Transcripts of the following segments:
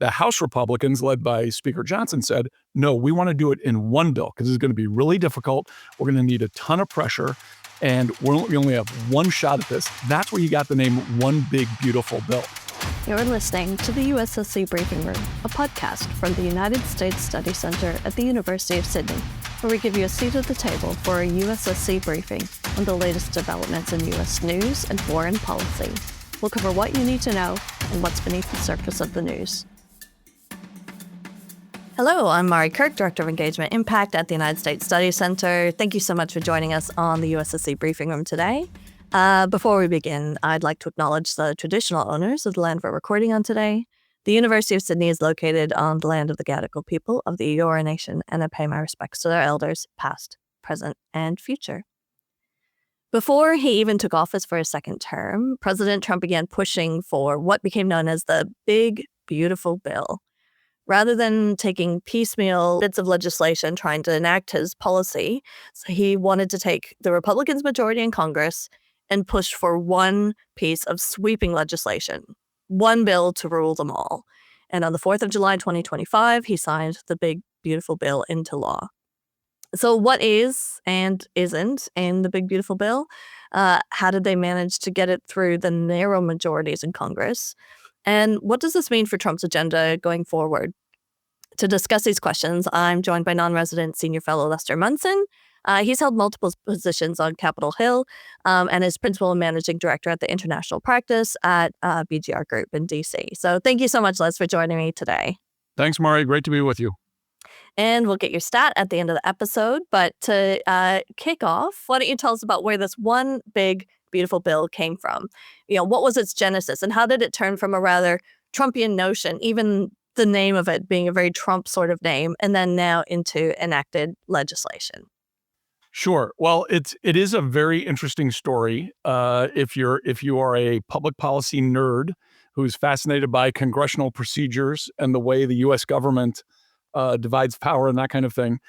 The House Republicans, led by Speaker Johnson, said, no, we want to do it in one bill because it's going to be really difficult. We're going to need a ton of pressure, and we only have one shot at this. That's where you got the name One Big Beautiful Bill. You're listening to the USSC Briefing Room, a podcast from the United States Study Center at the University of Sydney, where we give you a seat at the table for a USSC briefing on the latest developments in U.S. news and foreign policy. We'll cover what you need to know and what's beneath the surface of the news. Hello, I'm Mari Kirk, Director of Engagement Impact at the United States Study Center. Thank you so much for joining us on the USSC Briefing Room today. Before we begin, I'd like to acknowledge the traditional owners of the land we're recording on today. The University of Sydney is located on the land of the Gadigal people of the Eora Nation, and I pay my respects to their elders, past, present, and future. Before he even took office for his second term, President Trump began pushing for what became known as the Big Beautiful Bill. Rather than taking piecemeal bits of legislation trying to enact his policy, so he wanted to take the Republicans' majority in Congress and push for one piece of sweeping legislation, one bill to rule them all. And on the 4th of July, 2025, he signed the Big Beautiful Bill into law. So what is and isn't in the Big Beautiful Bill? How did they manage to get it through the narrow majorities in Congress? And what does this mean for Trump's agenda going forward? To discuss these questions, I'm joined by non-resident senior fellow Lester Munson. He's held multiple positions on Capitol Hill and is principal and managing director at the international practice at BGR Group in D.C. So thank you so much, Les, for joining me today. Thanks, Mari. Great to be with you. And we'll get your stat at the end of the episode. But to kick off, why don't you tell us about where this one big beautiful bill came from? You know, what was its genesis and how did it turn from a rather Trumpian notion, even the name of it being a very Trump sort of name, and then now into enacted legislation? Sure. Well, it is a very interesting story. If you are a public policy nerd who's fascinated by congressional procedures and the way the U.S. government divides power and that kind of thing,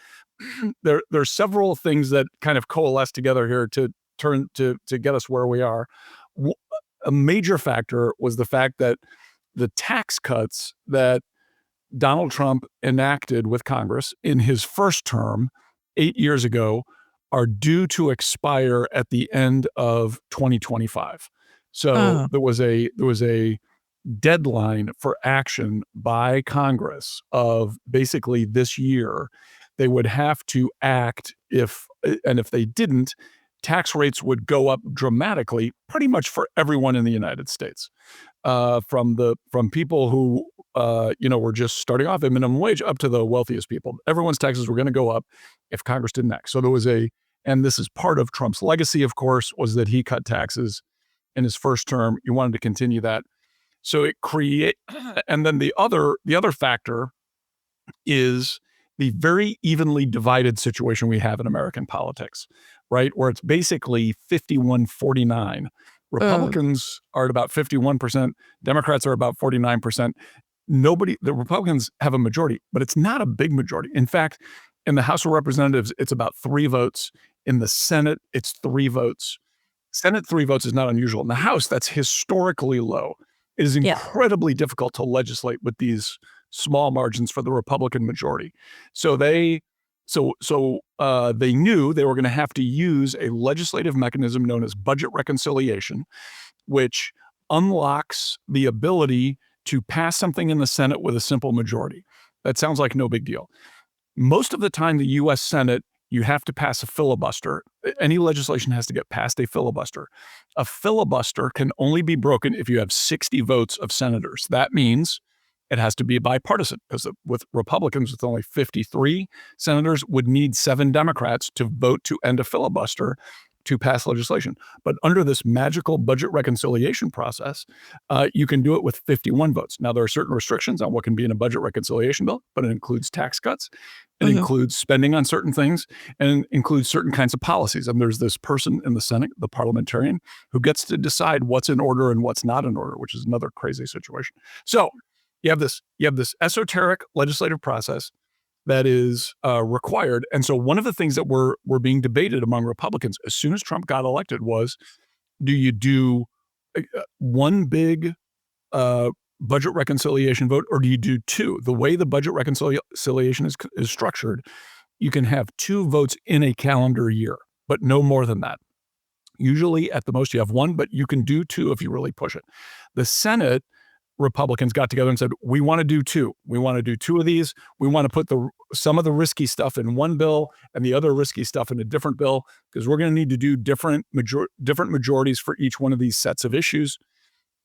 there's several things that kind of coalesce together here to get us where we are. A major factor was the fact that the tax cuts that Donald Trump enacted with Congress in his first term 8 years ago are due to expire at the end of 2025. So there was a deadline for action by Congress of basically this year. They would have to act if they didn't, tax rates would go up dramatically, pretty much for everyone in the United States, from people who were just starting off at minimum wage up to the wealthiest people. Everyone's taxes were going to go up if Congress didn't act. So there was and this is part of Trump's legacy, of course, was that he cut taxes in his first term. He wanted to continue that. So and then the other factor is the very evenly divided situation we have in American politics, right? Where it's basically 51-49. Republicans are at about 51%. Democrats are about 49%. The Republicans have a majority, but it's not a big majority. In fact, in the House of Representatives, it's about 3 votes. In the Senate, it's 3 votes. Senate 3 votes is not unusual. In the House, that's historically low. It is incredibly difficult to legislate with these small margins for the Republican majority. So they knew they were going to have to use a legislative mechanism known as budget reconciliation, which unlocks the ability to pass something in the Senate with a simple majority. That sounds like no big deal. Most of the time, the U.S. Senate, you have to pass a filibuster. Any legislation has to get past a filibuster. A filibuster can only be broken if you have 60 votes of senators. That means it has to be bipartisan, because with Republicans with only 53 senators would need 7 Democrats to vote to end a filibuster to pass legislation. But under this magical budget reconciliation process, you can do it with 51 votes. Now, there are certain restrictions on what can be in a budget reconciliation bill, but it includes tax cuts. It includes spending on certain things, and it includes certain kinds of policies. And there's this person in the Senate, the parliamentarian, who gets to decide what's in order and what's not in order, which is another crazy situation. So you have this esoteric legislative process that is required. And so one of the things that were being debated among Republicans as soon as Trump got elected was, do you do one big budget reconciliation vote, or do you do two? The way the budget reconciliation is structured, you can have two votes in a calendar year, but no more than that. Usually at the most you have one, but you can do two if you really push it. The Senate Republicans got together and said, we want to do two. We want to do two of these. We want to put some of the risky stuff in one bill and the other risky stuff in a different bill, because we're going to need to do different majorities for each one of these sets of issues.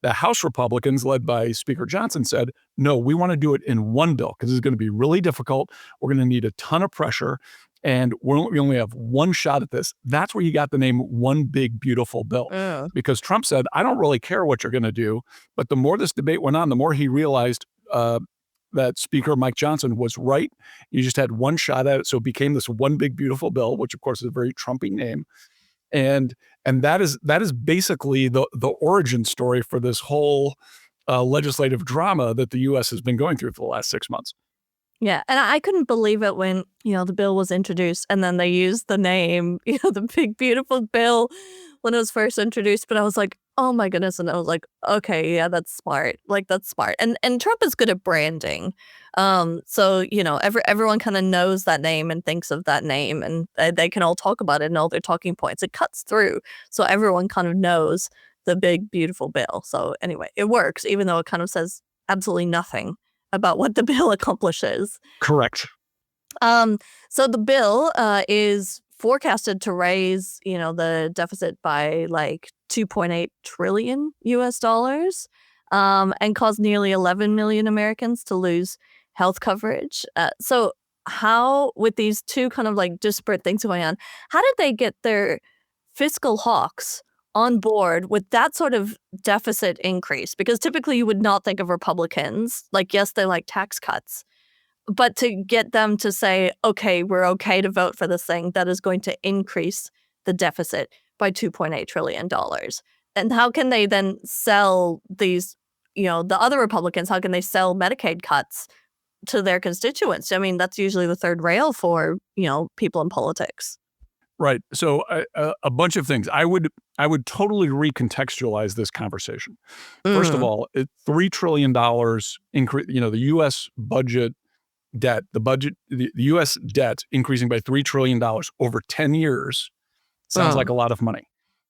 The House Republicans, led by Speaker Johnson, said, no, we want to do it in one bill because it's going to be really difficult. We're going to need a ton of pressure, and we only have one shot at this. That's where you got the name One Big Beautiful Bill, because Trump said, I don't really care what you're going to do. But the more this debate went on, the more he realized that Speaker Mike Johnson was right. You just had one shot at it. So it became this One Big Beautiful Bill, which, of course, is a very Trumpy name. And that is basically the origin story for this whole legislative drama that the U.S. has been going through for the last 6 months. Yeah, and I couldn't believe it when, the bill was introduced and then they used the name, the Big Beautiful Bill when it was first introduced. But I was like, oh my goodness. And I was like, okay, yeah, that's smart. Like, that's smart. And Trump is good at branding. So, everyone kind of knows that name and thinks of that name, and they can all talk about it and all their talking points. It cuts through. So everyone kind of knows the Big Beautiful Bill. So anyway, it works, even though it kind of says absolutely nothing about what the bill accomplishes. Correct. So the bill is forecasted to raise, the deficit by like 2.8 trillion US dollars, and cause nearly 11 million Americans to lose health coverage. So how, with these two kind of like disparate things going on, how did they get their fiscal hawks on board with that sort of deficit increase? Because typically you would not think of Republicans, like, yes, they like tax cuts, but to get them to say, okay, we're okay to vote for this thing that is going to increase the deficit by $2.8 trillion. And how can they then sell these, the other Republicans, how can they sell Medicaid cuts to their constituents? I mean, that's usually the third rail for, people in politics. Right. So a bunch of things. I would totally recontextualize this conversation. First of all, $3 trillion increase. The U.S. budget debt, the U.S. debt increasing by $3 trillion over 10 years sounds like a lot of money.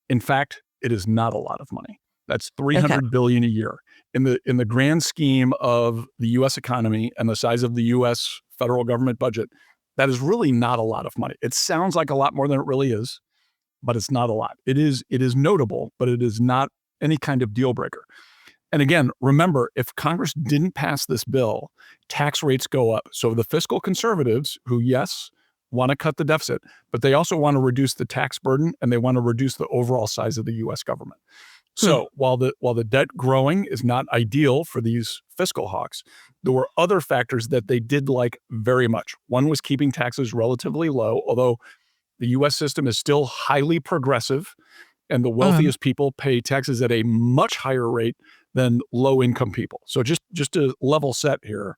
In fact, it is not a lot of money. That's $300 billion a year in the grand scheme of the U.S. economy and the size of the U.S. federal government budget. That is really not a lot of money. It sounds like a lot more than it really is, but it's not a lot. It is notable, but it is not any kind of deal breaker. And again, remember, if Congress didn't pass this bill, tax rates go up. So the fiscal conservatives, who, yes, want to cut the deficit, but they also want to reduce the tax burden and they want to reduce the overall size of the U.S. government. So while the debt growing is not ideal for these fiscal hawks, there were other factors that they did like very much. One was keeping taxes relatively low, although the U.S. system is still highly progressive and the wealthiest people pay taxes at a much higher rate than low-income people. So just to level set here,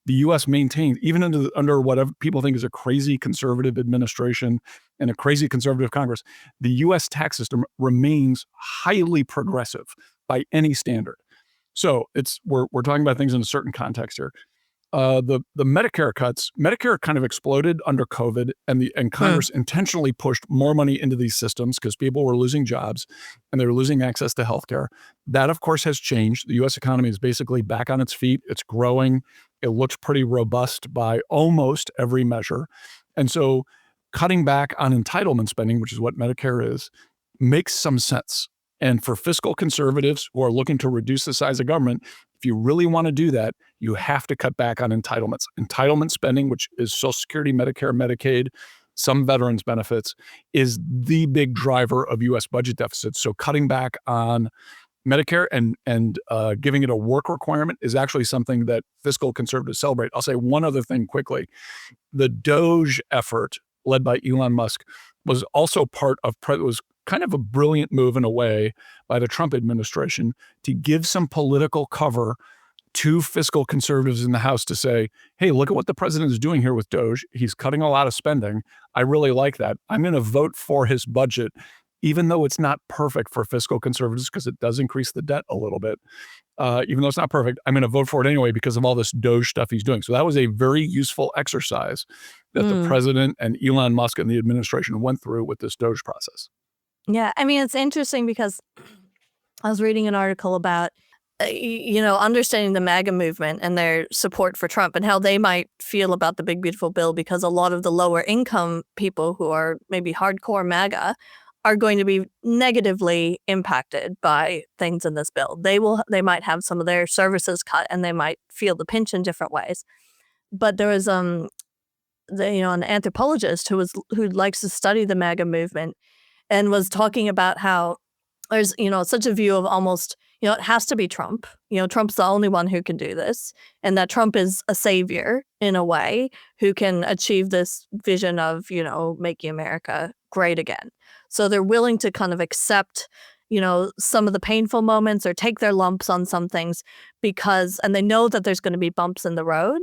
the U.S. maintained, even under whatever people think is a crazy conservative administration and a crazy conservative Congress, the U.S. tax system remains highly progressive by any standard. So we're talking about things in a certain context here. The Medicare cuts, Medicare kind of exploded under COVID, and Congress intentionally pushed more money into these systems because people were losing jobs and they were losing access to healthcare. That, of course, has changed. The U.S. economy is basically back on its feet. It's growing. It looks pretty robust by almost every measure. And so cutting back on entitlement spending, which is what Medicare is, makes some sense. And for fiscal conservatives who are looking to reduce the size of government, if you really want to do that, you have to cut back on entitlements. Entitlement spending, which is Social Security, Medicare, Medicaid, some veterans benefits, is the big driver of U.S. budget deficits. So cutting back on Medicare and giving it a work requirement is actually something that fiscal conservatives celebrate. I'll say one other thing quickly. The DOGE effort led by Elon Musk was also was kind of a brilliant move in a way by the Trump administration to give some political cover to fiscal conservatives in the House to say, hey, look at what the president is doing here with DOGE. He's cutting a lot of spending. I really like that. I'm going to vote for his budget, even though it's not perfect for fiscal conservatives because it does increase the debt a little bit, even though it's not perfect, I'm going to vote for it anyway because of all this Doge stuff he's doing. So that was a very useful exercise that the Mm. president and Elon Musk and the administration went through with this Doge process. Yeah, I mean, it's interesting because I was reading an article about, understanding the MAGA movement and their support for Trump and how they might feel about the Big Beautiful Bill because a lot of the lower income people who are maybe hardcore MAGA are going to be negatively impacted by things in this bill. They might have some of their services cut and they might feel the pinch in different ways. But there was an anthropologist who likes to study the MAGA movement and was talking about how there's, such a view of almost, it has to be Trump. Trump's the only one who can do this, and that Trump is a savior in a way who can achieve this vision of, making America great again. So they're willing to kind of accept, some of the painful moments or take their lumps on some things and they know that there's going to be bumps in the road,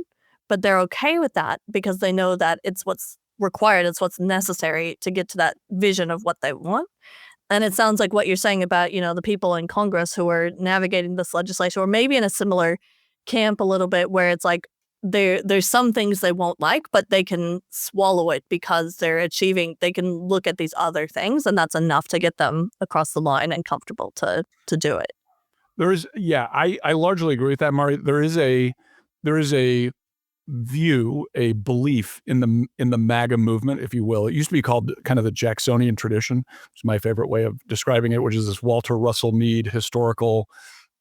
but they're okay with that because they know that it's what's required, it's what's necessary to get to that vision of what they want. And it sounds like what you're saying about, the people in Congress who are navigating this legislation, or maybe in a similar camp a little bit, where it's like there's some things they won't like, but they can swallow it because they can look at these other things, and that's enough to get them across the line and comfortable to do it. I largely agree with that, Mari. There is a view, a belief in the MAGA movement, if you will. It used to be called kind of the Jacksonian tradition. It's my favorite way of describing it, which is this Walter Russell Mead historical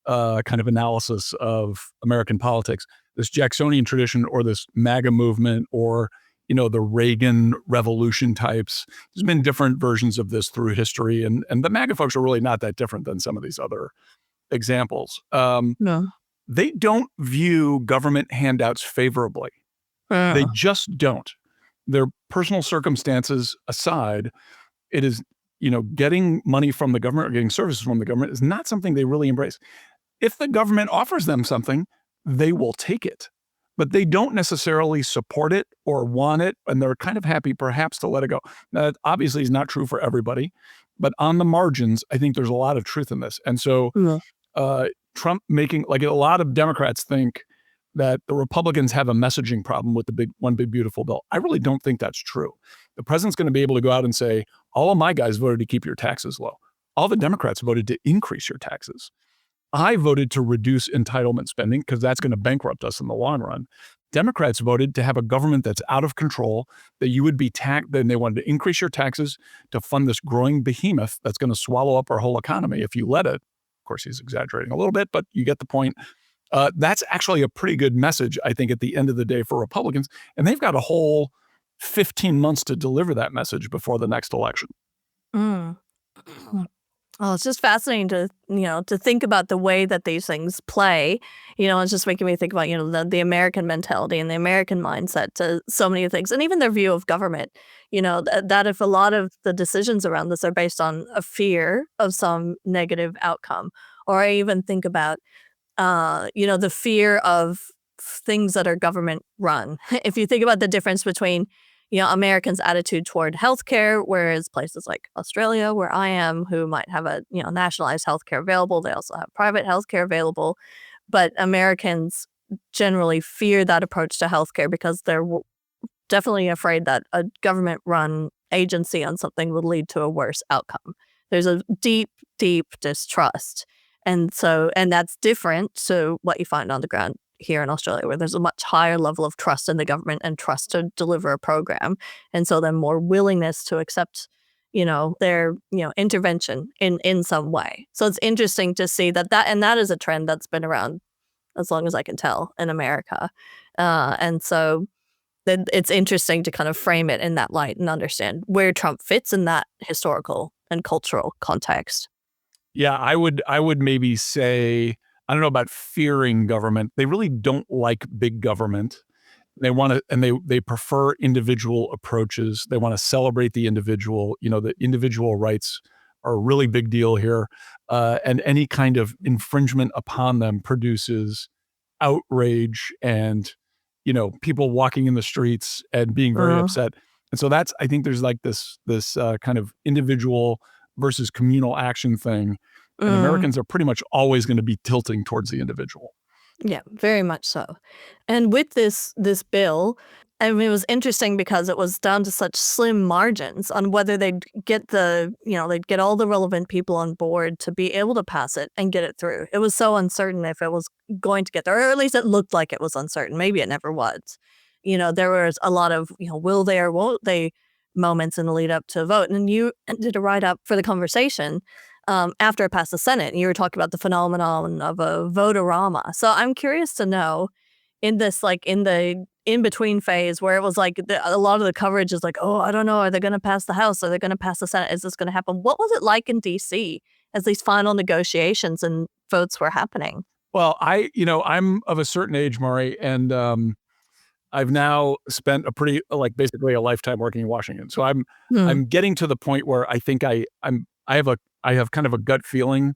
kind of analysis of American politics. This Jacksonian tradition, or this MAGA movement, or the Reagan Revolution types. There's been different versions of this through history, and the MAGA folks are really not that different than some of these other examples. No. They don't view government handouts favorably. They just don't. Their personal circumstances aside, it is, getting money from the government or getting services from the government is not something they really embrace. If the government offers them something, they will take it, but they don't necessarily support it or want it, and they're kind of happy perhaps to let it go. Now, that obviously is not true for everybody, but on the margins, I think there's a lot of truth in this. And so Trump making, like, a lot of Democrats think that the Republicans have a messaging problem with the one big beautiful bill. I really don't think that's true. The president's going to be able to go out and say, all of my guys voted to keep your taxes low. All the Democrats voted to increase your taxes. I voted to reduce entitlement spending because that's going to bankrupt us in the long run. Democrats voted to have a government that's out of control, that you would be taxed. Then they wanted to increase your taxes to fund this growing behemoth that's going to swallow up our whole economy if you let it. Of course, he's exaggerating a little bit, but you get the point. That's actually a pretty good message, I think, at the end of the day for Republicans. And they've got a whole 15 months to deliver that message before the next election. Mm. Oh, it's just fascinating to think about the way that these things play. It's just making me think about, the American mentality and the American mindset to so many things, and even their view of government. That if a lot of the decisions around this are based on a fear of some negative outcome, or I even think about, the fear of things that are government run. If you think about the difference between Americans' attitude toward healthcare, whereas places like Australia, where I am, who might have a nationalized healthcare available, they also have private healthcare available, but Americans generally fear that approach to healthcare because they're definitely afraid that a government-run agency on something would lead to a worse outcome. There's a deep, deep distrust, and that's different to what you find on the ground here in Australia, where there's a much higher level of trust in the government and trust to deliver a program. And so then more willingness to accept, their, intervention in some way. So it's interesting to see that is a trend that's been around as long as I can tell in America. And so then it's interesting to kind of frame it in that light and understand where Trump fits in that historical and cultural context. Yeah, I would maybe say, I don't know about fearing government. They really don't like big government. They want to, and they prefer individual approaches. They want to celebrate the individual. The individual rights are a really big deal here, and any kind of infringement upon them produces outrage and people walking in the streets and being very upset. And so I think there's like this kind of individual versus communal action thing. And Mm. Americans are pretty much always going to be tilting towards the individual. Yeah, very much so. And with this bill, I mean, it was interesting because it was down to such slim margins on whether they'd get they'd get all the relevant people on board to be able to pass it and get it through. It was so uncertain if it was going to get there, or at least it looked like it was uncertain. Maybe it never was. There was a lot of, will they or won't they moments in the lead up to a vote. And you did a write up for the conversation after it passed the Senate, and you were talking about the phenomenon of a votorama. So I'm curious to know, in this, like, in the in-between phase where it was like a lot of the coverage is like, oh, I don't know, are they going to pass the House? Are they going to pass the Senate? Is this going to happen? What was it like in DC as these final negotiations and votes were happening? Well, I'm of a certain age, Maury, and I've now spent basically a lifetime working in Washington. So Hmm. I'm getting to the point where I think I have kind of a gut feeling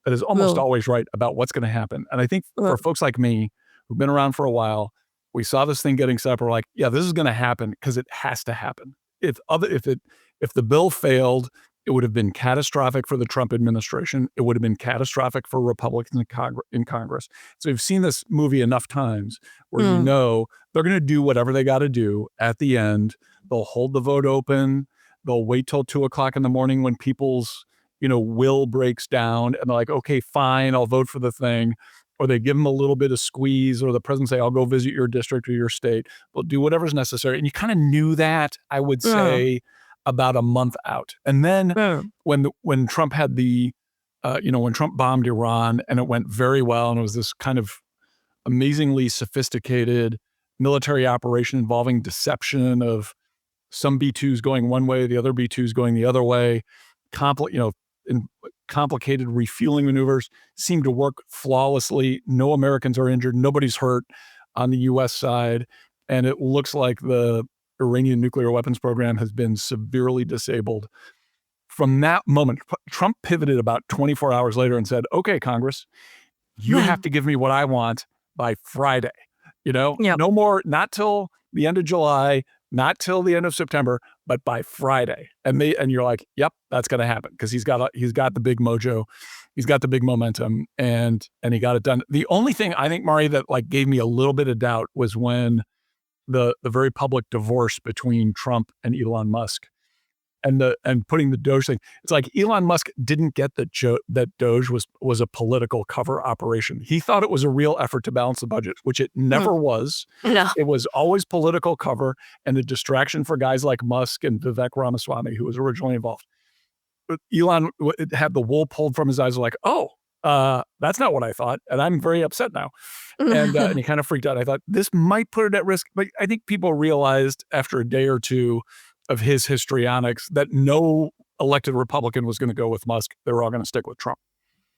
that is almost Well, always right about what's going to happen. And I think for well, folks like me who've been around for a while, we saw this thing getting set up. We're like, yeah, this is going to happen because it has to happen. If the bill failed, it would have been catastrophic for the Trump administration. It would have been catastrophic for Republicans in Congress. So we've seen this movie enough times where hmm. they're going to do whatever they got to do at the end. They'll hold the vote open. They'll wait till 2:00 in the morning when people's will breaks down, and they're like, okay, fine, I'll vote for the thing. Or they give them a little bit of squeeze, or the president say, I'll go visit your district or your state. They'll do whatever's necessary. And you kind of knew that, I would Uh, say, about a month out. And then uh, when Trump had when Trump bombed Iran, and it went very well, and it was this kind of amazingly sophisticated military operation involving deception of some B-2s going one way, the other B-2s going the other way, in complicated refueling maneuvers seem to work flawlessly. No Americans are injured. Nobody's hurt on the U.S. side. And it looks like the Iranian nuclear weapons program has been severely disabled. From that moment, Trump pivoted about 24 hours later and said, okay, Congress, you have to give me what I want by Friday. yep. No more, not till the end of July, not till the end of September, but by Friday. And you're like, yep, that's going to happen because he's got the big mojo, he's got the big momentum, and he got it done. The only thing I think, Mari, that gave me a little bit of doubt was when the very public divorce between Trump and Elon Musk. And putting the Doge thing, it's like Elon Musk didn't get that Doge was a political cover operation. He thought it was a real effort to balance the budget, which it Hmm. never was. No. It was always political cover and a distraction for guys like Musk and Vivek Ramaswamy, who was originally involved. But Elon had the wool pulled from his eyes, like, oh, that's not what I thought, and I'm very upset now. And he kind of freaked out. I thought this might put it at risk, but I think people realized after a day or two of his histrionics that no elected Republican was going to go with Musk. They were all going to stick with Trump.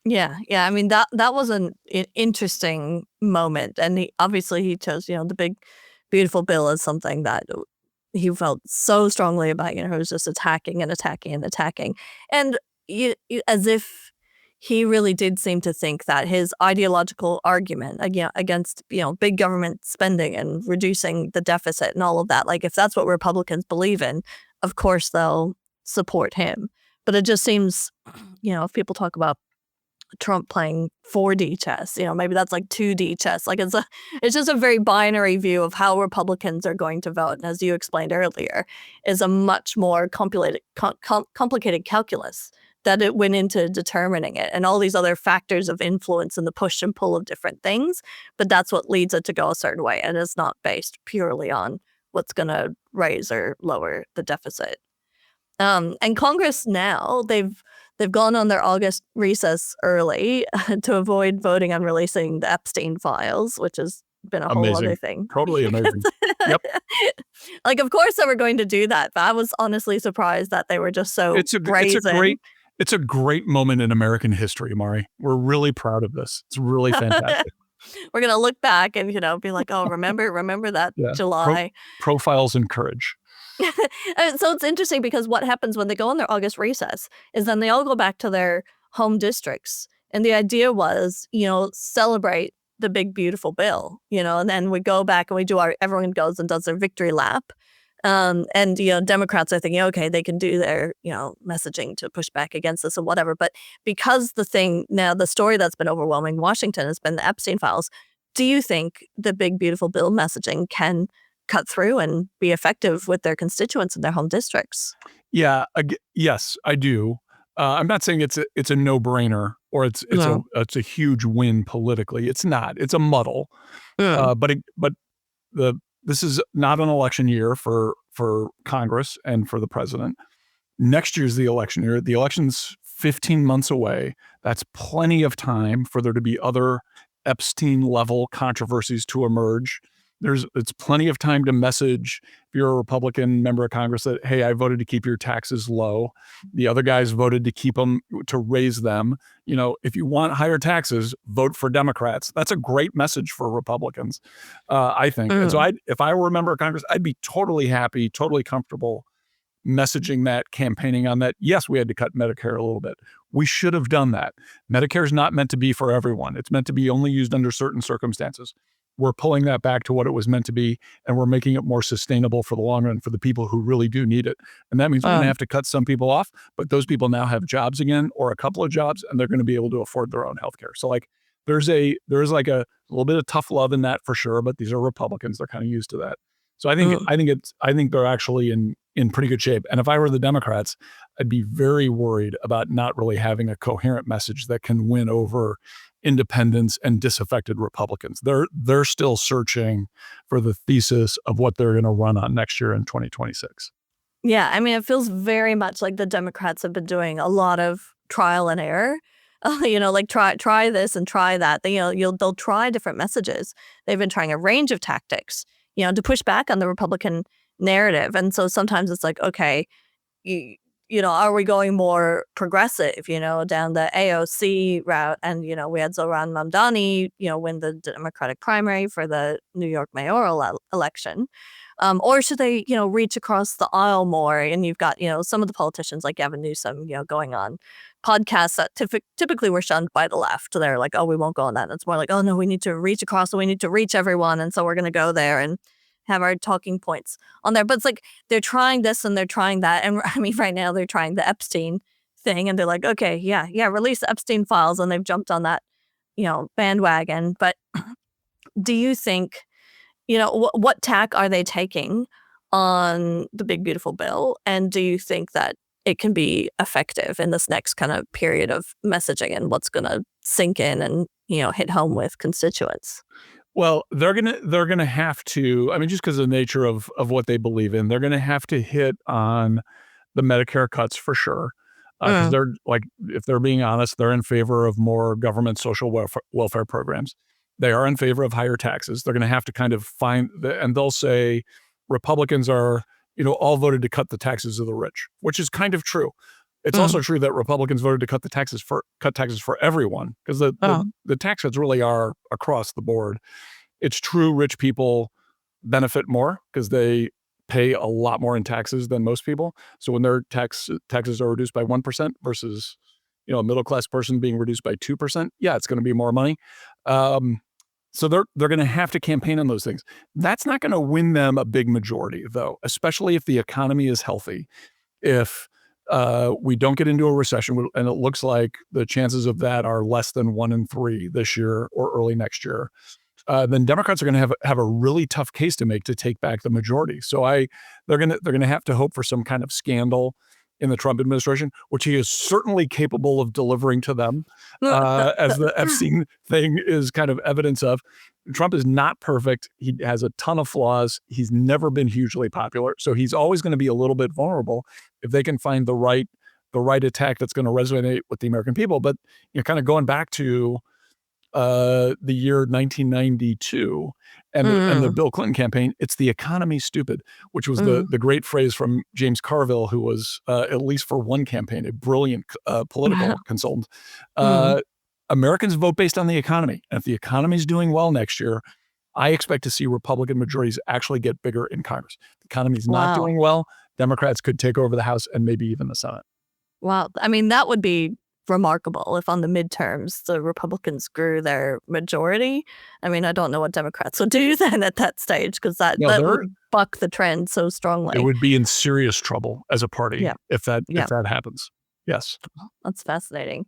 Yeah, yeah. I mean, that was an interesting moment, and obviously he chose, the big, beautiful bill as something that he felt so strongly about. He was just attacking and attacking and attacking, and as if he really did seem to think that his ideological argument against big government spending and reducing the deficit and all of that, like if that's what Republicans believe in, of course they'll support him. But it just seems, if people talk about Trump playing 4D chess, maybe that's like 2D chess. Like it's just a very binary view of how Republicans are going to vote. And as you explained earlier, is a much more complicated calculus that it went into determining it, and all these other factors of influence and the push and pull of different things. But that's what leads it to go a certain way, and it's not based purely on what's going to raise or lower the deficit. And Congress now, they've gone on their August recess early to avoid voting on releasing the Epstein files, which has been a whole other Amazing. thing. Totally amazing. Yep. Like, of course they were going to do that, but I was honestly surprised that they were just so brazen. It's a great moment in American history, Mari. We're really proud of this. It's really fantastic. We're gonna look back and be like, oh, remember that Yeah. July. Profiles and courage. So it's interesting because what happens when they go on their August recess is then they all go back to their home districts. And the idea was, celebrate the big, beautiful bill, and then we go back and we do everyone goes and does their victory lap. And Democrats are thinking, okay, they can do their messaging to push back against this or whatever. But because the story that's been overwhelming Washington has been the Epstein files. Do you think the big beautiful bill messaging can cut through and be effective with their constituents in their home districts? Yeah, yes, I do. I'm not saying it's a no-brainer or No. it's a huge win politically. It's not. It's a muddle. Mm. But this is not an election year for Congress and for the president. Next year's the election year. The election's 15 months away. That's plenty of time for there to be other Epstein-level controversies to emerge. It's plenty of time to message if you're a Republican member of Congress that, hey, I voted to keep your taxes low. The other guys voted to raise them. If you want higher taxes, vote for Democrats. That's a great message for Republicans, I think. And so Mm. if I were a member of Congress, I'd be totally happy, totally comfortable messaging that, campaigning on that. Yes, we had to cut Medicare a little bit. We should have done that. Medicare is not meant to be for everyone. It's meant to be only used under certain circumstances. We're pulling that back to what it was meant to be, and we're making it more sustainable for the long run for the people who really do need it. And that means we're going to Um, have to cut some people off, but those people now have jobs again or a couple of jobs, and they're going to be able to afford their own healthcare. So like there's like a little bit of tough love in that for sure, but these are Republicans. They're kind of used to that. So mm. I think they're actually in pretty good shape. And if I were the Democrats, I'd be very worried about not really having a coherent message that can win over independents and disaffected Republicans. They're still searching for the thesis of what they're going to run on next year in 2026. Yeah, I mean, it feels very much like the Democrats have been doing a lot of trial and error. Like try this and try that. They'll try different messages. They've been trying a range of tactics, to push back on the Republican narrative. And so sometimes it's like, okay, are we going more progressive, down the AOC route? And, we had Zohran Mamdani, win the Democratic primary for the New York mayoral election. Or should they, reach across the aisle more? And you've got, some of the politicians like Gavin Newsom, going on podcasts that typically were shunned by the left. They're like, oh, we won't go on that. And it's more like, oh, no, we need to reach across. So we need to reach everyone. And so we're going to go there and have our talking points on there. But it's like they're trying this and they're trying that. And I mean, right now they're trying the Epstein thing. And they're like, okay, yeah, release the Epstein files. And they've jumped on that, bandwagon. But do you think what tack are they taking on the big beautiful bill? And do you think that it can be effective in this next kind of period of messaging and what's going to sink in and hit home with constituents? Well, they're gonna have to. I mean, just because of the nature of what they believe in, they're gonna have to hit on the Medicare cuts for sure. Because Mm. they're like, if they're being honest, they're in favor of more government social welfare programs. They are in favor of higher taxes. They're going to have to kind of and they'll say Republicans are, all voted to cut the taxes of the rich, which is kind of true. It's also Mm. true that Republicans voted to cut taxes for everyone because Oh. the tax cuts really are across the board. It's true rich people benefit more because they pay a lot more in taxes than most people. So when their taxes are reduced by 1% versus, a middle class person being reduced by 2%, yeah, it's going to be more money. Um, so they're going to have to campaign on those things. That's not going to win them a big majority, though, especially if the economy is healthy. If we don't get into a recession, and it looks like the chances of that are less than 1 in 3 this year or early next year, then Democrats are going to have a really tough case to make to take back the majority. So they're gonna have to hope for some kind of scandal in the Trump administration, which he is certainly capable of delivering to them, as the Epstein thing is kind of evidence of. Trump is not perfect. He has a ton of flaws. He's never been hugely popular, so he's always going to be a little bit vulnerable if they can find the right attack that's going to resonate with the American people. But kind of going back to the year 1992 and the Mm. Bill Clinton campaign, it's the economy stupid, which was Mm. the great phrase from James Carville, who was at least for one campaign a brilliant political consultant. Mm. Uh, Americans vote based on the economy, and if the economy is doing well next year, I expect to see Republican majorities actually get bigger in Congress. The economy is not Wow. doing well. Democrats could take over the House and maybe even the Senate. Wow. I mean, that would be remarkable if on the midterms the Republicans grew their majority. I mean, I don't know what Democrats would do then at that stage, because No, that would buck the trend so it strongly. would be in serious trouble as a party Yeah. if that Yeah. happens. Yes. That's fascinating.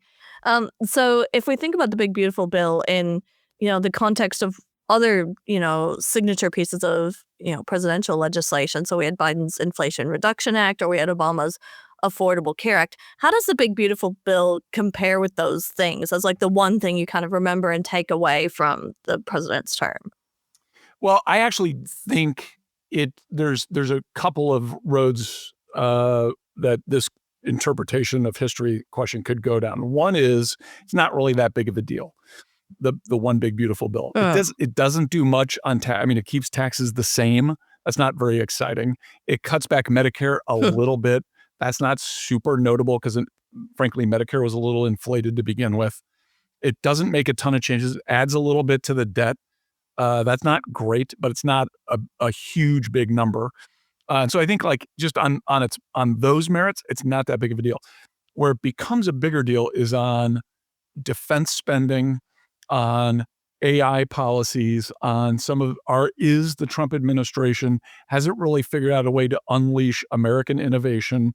So if we think about the Big Beautiful Bill in, the context of other, signature pieces of, presidential legislation. So we had Biden's Inflation Reduction Act, or we had Obama's Affordable Care Act. How does the Big Beautiful Bill compare with those things as like the one thing you kind of remember and take away from the president's term? Well, I actually think there's a couple of roads that this interpretation of history question could go down. One is it's not really that big of a deal. The one big beautiful bill. It doesn't do much on tax. I mean, it keeps taxes the same. That's not very exciting. It cuts back Medicare a little bit. That's not super notable because, frankly, Medicare was a little inflated to begin with. It doesn't make a ton of changes. It adds a little bit to the debt. That's not great, but it's not a huge big number. And so I think like just on those merits, it's not that big of a deal. Where it becomes a bigger deal is on defense spending, on AI policies, on is the Trump administration hasn't really figured out a way to unleash American innovation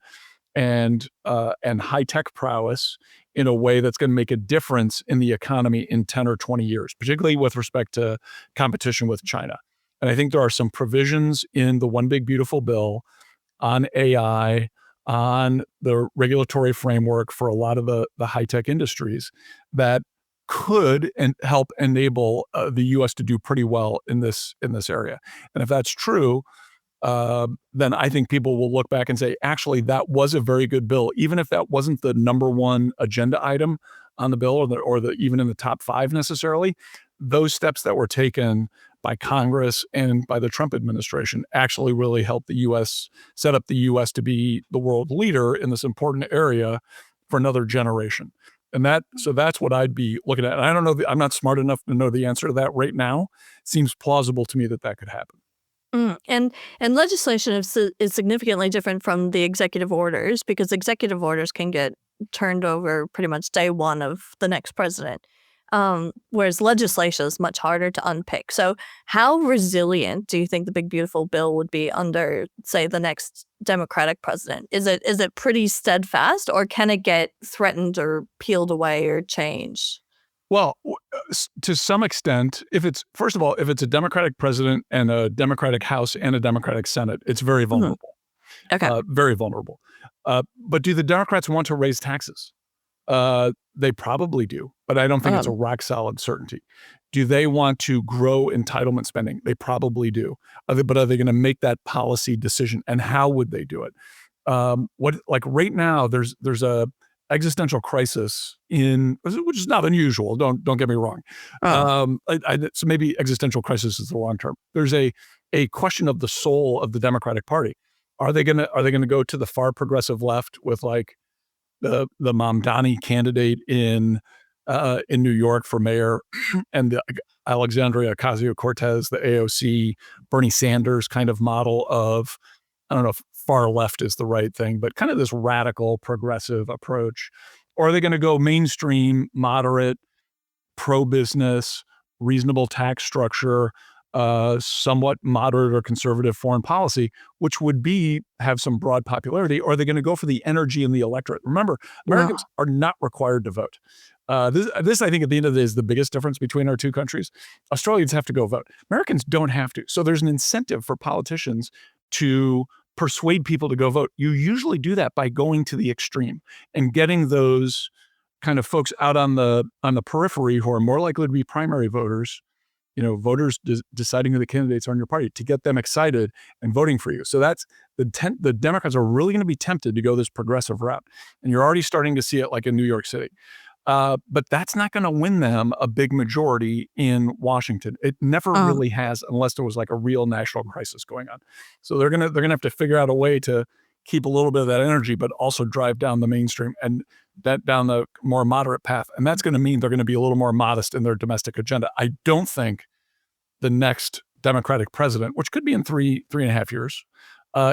and high tech prowess in a way that's going to make a difference in the economy in 10 or 20 years, particularly with respect to competition with China. And I think there are some provisions in the One Big Beautiful Bill on AI, on the regulatory framework for a lot of the high tech industries that could help enable the U.S. to do pretty well in this area. And if that's true, then I think people will look back and say, actually, that was a very good bill, even if that wasn't the number one agenda item on the bill or the even in the top 5 necessarily. Those steps that were taken by Congress and by the Trump administration actually really helped the U.S. set up the U.S. to be the world leader in this important area for another generation. And that's what I'd be looking at. And I don't know, I'm not smart enough to know the answer to that right now. It seems plausible to me that could happen. And legislation is significantly different from the executive orders, because executive orders can get turned over pretty much day one of the next president, whereas legislation is much harder to unpick. So how resilient do you think the Big Beautiful Bill would be under, say, the next Democratic president? Is it pretty steadfast, or can it get threatened or peeled away or changed? Well, to some extent, if it's a Democratic president and a Democratic House and a Democratic Senate, it's very vulnerable. Okay. Very vulnerable. But do the Democrats want to raise taxes? They probably do, but I don't think it's a rock solid certainty. Do they want to grow entitlement spending? They probably do. But are they going to make that policy decision? And how would they do it? Right now, there's a existential crisis which is not unusual. Don't get me wrong. So maybe existential crisis is the wrong term. There's a question of the soul of the Democratic Party. Are they gonna go to the far progressive left with like the Mamdani candidate in New York for mayor and the Alexandria Ocasio-Cortez, the AOC, Bernie Sanders kind of model of, I don't know if far left is the right thing, but kind of this radical progressive approach? Or are they going to go mainstream, moderate, pro-business, reasonable tax structure, somewhat moderate or conservative foreign policy, which would have some broad popularity? Or are they going to go for the energy in the electorate? Remember, Americans are not required to vote. This, I think, at the end of the day, is the biggest difference between our two countries. Australians have to go vote. Americans don't have to. So there's an incentive for politicians to persuade people to go vote. You usually do that by going to the extreme and getting those kind of folks out on the periphery who are more likely to be primary voters, voters deciding who the candidates are in your party, to get them excited and voting for you. So that's the Democrats are really going to be tempted to go this progressive route. And you're already starting to see it like in New York City. But that's not going to win them a big majority in Washington. It never really has, unless there was like a real national crisis going on. So they're gonna have to figure out a way to keep a little bit of that energy, but also drive down the mainstream and down the more moderate path. And that's going to mean they're going to be a little more modest in their domestic agenda. I don't think the next Democratic president, which could be in 3.5 years,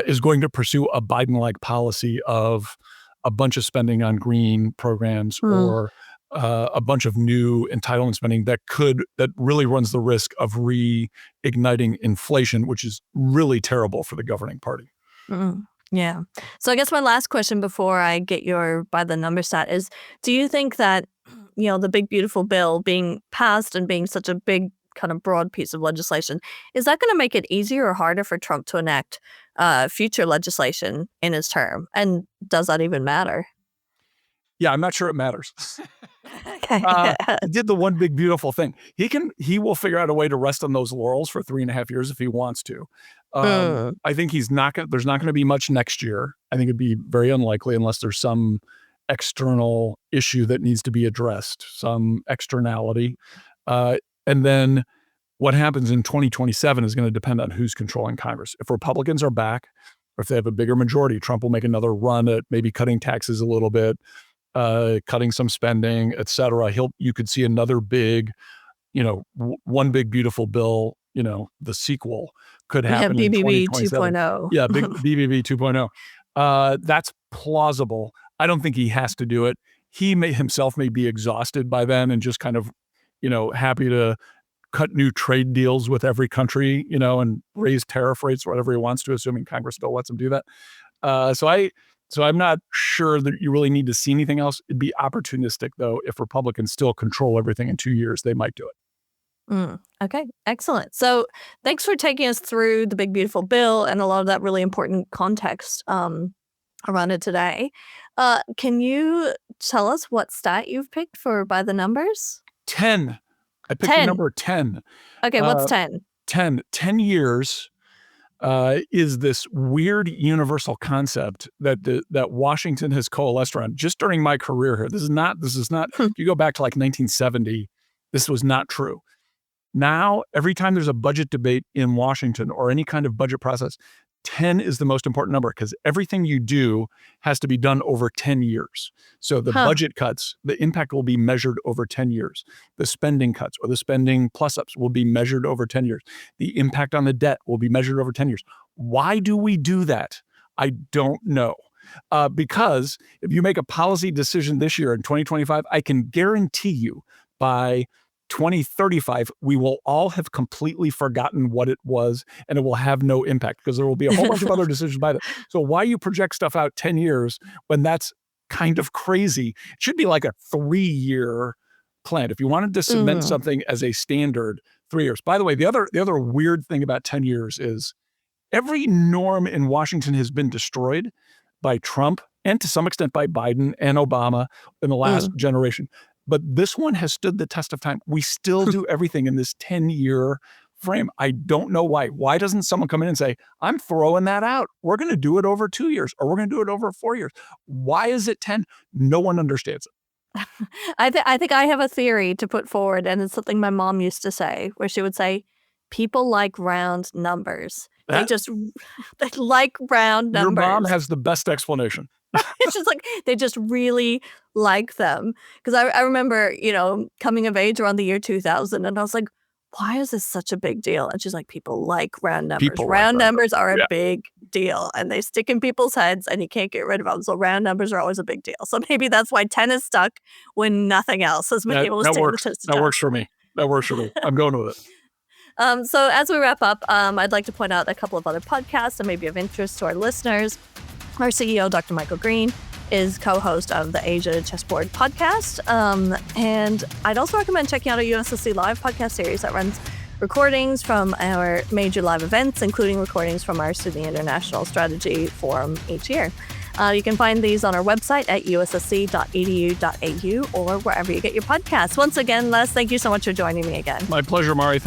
is going to pursue a Biden-like policy of a bunch of spending on green programs Mm. or a bunch of new entitlement spending that really runs the risk of reigniting inflation, which is really terrible for the governing party. Mm. Yeah. So I guess my last question before I get your by the number stat is, do you think that, the big beautiful bill being passed and being such a big kind of broad piece of legislation, is that going to make it easier or harder for Trump to enact future legislation in his term? And does that even matter? Yeah, I'm not sure it matters. Okay. He did the one big beautiful thing. He will figure out a way to rest on those laurels for 3.5 years if he wants to. Mm. I think there's not going to be much next year. I think it'd be very unlikely unless there's some external issue that needs to be addressed, some externality. And then what happens in 2027 is going to depend on who's controlling Congress. If Republicans are back, or if they have a bigger majority, Trump will make another run at maybe cutting taxes a little bit, cutting some spending, et cetera. You could see another big, one big beautiful bill, the sequel could Yeah, happen in BBB 2027. 2.0. Yeah, big BBB 2.0. That's plausible. I don't think he has to do it. He himself may be exhausted by then and just kind of, happy to cut new trade deals with every country, and raise tariff rates, whatever he wants to, assuming Congress still lets him do that. So I'm not sure that you really need to see anything else. It'd be opportunistic, though. If Republicans still control everything in 2 years, they might do it. Okay, excellent. So thanks for taking us through the big beautiful bill and a lot of that really important context around it today. Can you tell us what stat you've picked for by the numbers? 10. I picked the 10. number 10. Okay, what's 10? 10 years is this weird universal concept that Washington has coalesced around just during my career here. This is not, if you go back to like 1970, this was not true. Now, every time there's a budget debate in Washington or any kind of budget process, 10 is the most important number because everything you do has to be done over 10 years. So the budget cuts, the impact will be measured over 10 years. The spending cuts or the spending plus-ups will be measured over 10 years. The impact on the debt will be measured over 10 years. Why do we do that? I don't know. Because if you make a policy decision this year in 2025, I can guarantee you by 2035, we will all have completely forgotten what it was and it will have no impact because there will be a whole bunch of other decisions by that. So why you project stuff out 10 years when that's kind of crazy? It should be like a 3-year plan. If you wanted to cement something as a standard, 3 years. By the way, the other weird thing about 10 years is every norm in Washington has been destroyed by Trump and to some extent by Biden and Obama in the last generation. But this one has stood the test of time. We still do everything in this 10-year frame. I don't know why. Why doesn't someone come in and say, I'm throwing that out. We're going to do it over 2 years or we're going to do it over 4 years. Why is it 10? No one understands it. I think I have a theory to put forward, and it's something my mom used to say, where she would say, people like round numbers. They like round numbers. Your mom has the best explanation. It's just like they just really like them. Because I remember, coming of age around the year 2000, and I was like, why is this such a big deal? And she's like, people like round numbers. Round numbers are a big deal, and they stick in people's heads, and you can't get rid of them. So round numbers are always a big deal. So maybe that's why 10 is stuck when nothing else has been able to stand the test of time. That works for me. I'm going with it. So as we wrap up, I'd like to point out a couple of other podcasts that may be of interest to our listeners. Our CEO, Dr. Michael Green, is co-host of the Asia Chessboard podcast. And I'd also recommend checking out a USSC Live podcast series that runs recordings from our major live events, including recordings from our Sydney International Strategy Forum each year. You can find these on our website at ussc.edu.au or wherever you get your podcasts. Once again, Les, thank you so much for joining me again. My pleasure, Mari.